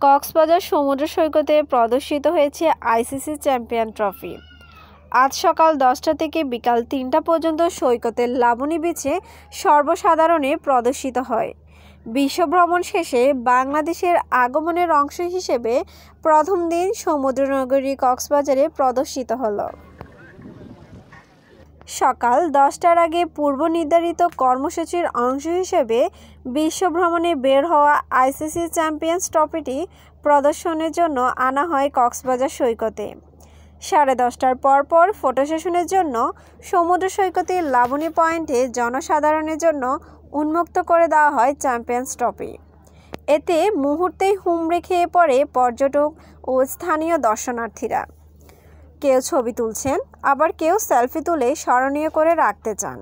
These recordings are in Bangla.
কক্সবাজার সমুদ্র সৈকতে প্রদর্শিত হয়েছে আইসিসি চ্যাম্পিয়ন ট্রফি। আজ সকাল 10টা থেকে বিকাল 3টা পর্যন্ত সৈকতের লাবণী বিচে সর্বসাধারণে প্রদর্শিত হয়। বিশ্বভ্রমণ শেষে বাংলাদেশের আগমনের অংশ হিসেবে প্রথম দিন সমুদ্রনগরী কক্সবাজারে প্রদর্শিত হলো। সকাল 10টার আগে পূর্ব নির্ধারিত কর্মসূচির অংশ হিসেবে বিশ্বভ্রমণে বের হওয়া আইসিসি চ্যাম্পিয়ন্স ট্রফিটি প্রদর্শনের জন্য আনা হয় কক্সবাজার সৈকতে। 10:30টার পরপর ফটো সেশনের জন্য সমুদ্র সৈকতের লাবণী পয়েন্টে জনসাধারণের জন্য উন্মুক্ত করে দেওয়া হয় চ্যাম্পিয়ন্স ট্রফি। এতে মুহূর্তেই হুমড়ি খেয়ে পড়ে পর্যটক ও স্থানীয় দর্শনার্থীরা। কেউ ছবি তুলছেন, আবার কেউ সেলফি তুলে স্মরণীয় করে রাখতে চান।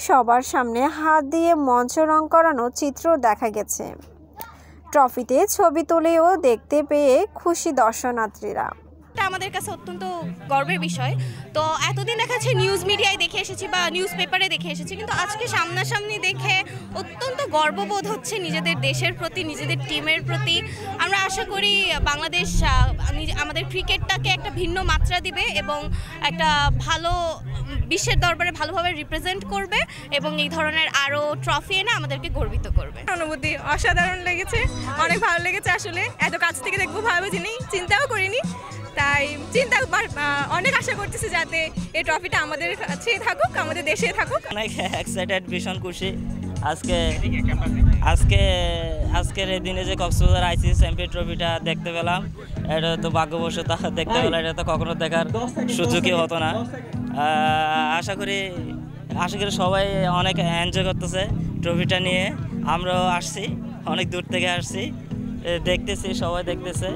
সবার সামনে হাত দিয়ে মঞ্চ রং করানো চিত্র দেখা গেছে। ট্রফিতে ছবি তুলেও দেখতে পেয়ে খুশি দর্শনার্থীরা। আমাদের কাছে অত্যন্ত গর্বের বিষয়। তো এতদিন দেখা যাচ্ছে নিউজ মিডিয়ায় দেখে এসেছি বা নিউজ পেপারে দেখে এসেছি, কিন্তু আজকে সামনাসামনি দেখে অত্যন্ত গর্ববোধ হচ্ছে নিজেদের দেশের প্রতি, নিজেদের টিমের প্রতি। আমরা আশা করি বাংলাদেশ আমাদের ক্রিকেটটাকে একটা ভিন্ন মাত্রা দিবে এবং একটা ভালো বিশ্বের দরবারে ভালোভাবে রিপ্রেজেন্ট করবে এবং এই ধরনের আরও ট্রফি এনে আমাদেরকে গর্বিত করবে। অনুভূতি অসাধারণ লেগেছে, অনেক ভালো লেগেছে। আসলে এত কাছ থেকে দেখবো ভাবিনি, চিন্তাও করিনি। তাই অনেক আশা করতেছি যাতে এই ট্রফিটা আমাদের কাছেই থাকুক, আমাদের দেশে থাকুক। অনেক এক্সাইটেড, ভীষণ খুশি আজকের এই দিনে যে কক্সবাজার আইসিসি চ্যাম্পিয়ন ট্রফিটা দেখতে পেলাম। এটা তো ভাগ্যবশত দেখতে পেলাম, এটা তো কখনো দেখার সুযোগই হতো না। আশা করি সবাই অনেক এনজয় করতেছে ট্রফিটা নিয়ে। আমরাও আসছি, অনেক দূর থেকে আসছি, দেখতেছি, সবাই দেখতেছে।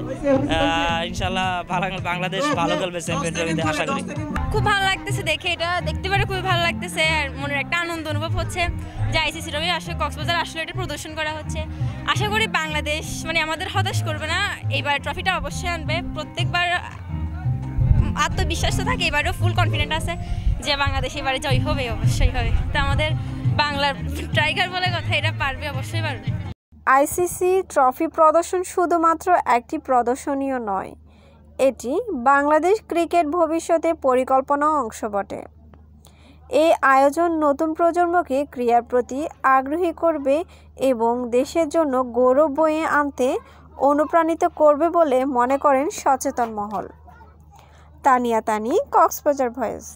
ইনশাল্লাহ বাংলাদেশ ভালো খেলবে চ্যাম্পিয়ন ট্রফিতে আশা করি। খুব ভালো লাগতেছে দেখে, এটা দেখতে পারে খুবই ভালো লাগতেছে আর মনের একটা আনন্দ অনুভব হচ্ছে যে আইসিসি ট্রফি আসলে কক্সবাজার আসলে এটা প্রদর্শন করা হচ্ছে। আশা করি বাংলাদেশ আমাদের হতাশ করবে না, এইবার ট্রফিটা অবশ্যই আনবে। প্রত্যেকবার আত্মবিশ্বাস তো থাকে, এবারও ফুল কনফিডেন্ট আছে যে বাংলাদেশ এবারে জয় হবে, অবশ্যই হবে। তো আমাদের বাংলার টাইগার বলে কথা, এটা পারবে, অবশ্যই পারবে। আইসিসি ট্রফি প্রদর্শন শুধুমাত্র একটি প্রদর্শনীয় নয়, এটি বাংলাদেশ ক্রিকেট ভবিষ্যতে পরিকল্পনা অংশ বটে। এই আয়োজন নতুন প্রজন্মকে ক্রীড়ার প্রতি আগ্রহী করবে এবং দেশের জন্য গৌরব বয়ে আনতে অনুপ্রাণিত করবে বলে মনে করেন সচেতন মহল। তানিয়া তানি, কক্সবাজার ভয়েস।